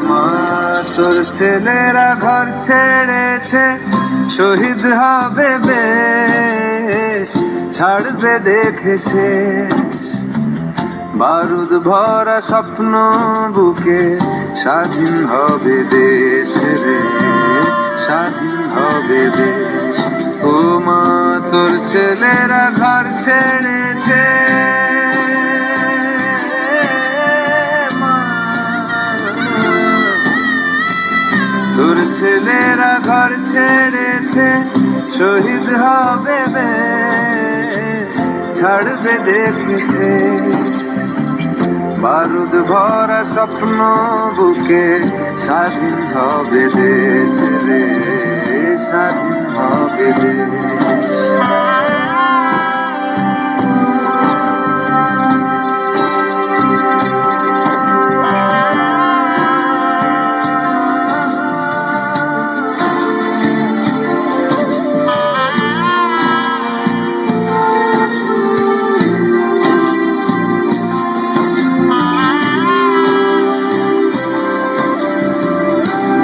মা তোর ছেলেরা ঘর ছেড়েছে, শহীদ হবে বেশ, ছাড়বে দেখে সে বারুদ ভরা স্বপ্ন বুকে, স্বাধীন হবে দেশ রে, স্বাধীন হবে দেশ। ও মা তোর ছেলেরা ঘর ছেড়েছে, তোর ছেলেরা ঘর ছেড়েছে, শহীদ হবে বেশ, ছাড়বে দেখে সে বারুদ ভরা স্বপ্ন বুকে, স্বাধীন হবে দেশ রে, স্বাধীন হবে দেশ।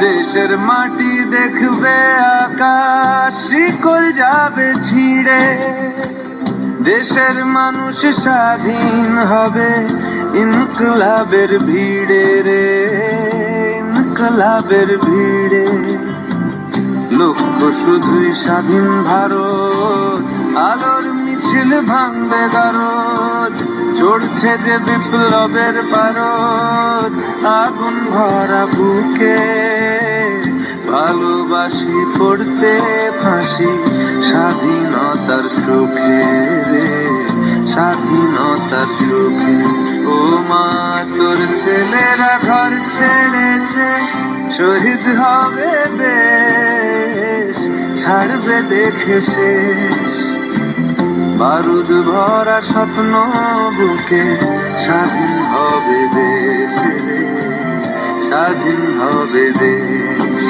দেশের মাটি দেখবে আকাশ, শিকল যাবে ছিঁড়ে, দেশের মানুষ স্বাধীন হবে ইনকলাবের ভিড়ে রে, ইনকলাবের ভিড়ে। লক্ষ্য শুধুই স্বাধীন ভারত, আলোর মিছিল ভাঙবে গারদ, চড়ছে যে বিপ্লবের পারদ, আগুন ভরা বুকে ভালোবাসি পড়তে ফাঁসি, স্বাধীনতার সুখে রে, স্বাধীনতার সুখে। ও মা তোর ছেলেরা ঘর ছেড়েছে, শহীদ হবে বেশ, ছাড়বে দেখে শেষ বারুদ ভরা স্বপ্ন বুকে, স্বাধীন হবে দেশ রে, স্বাধীন হবে দেশ।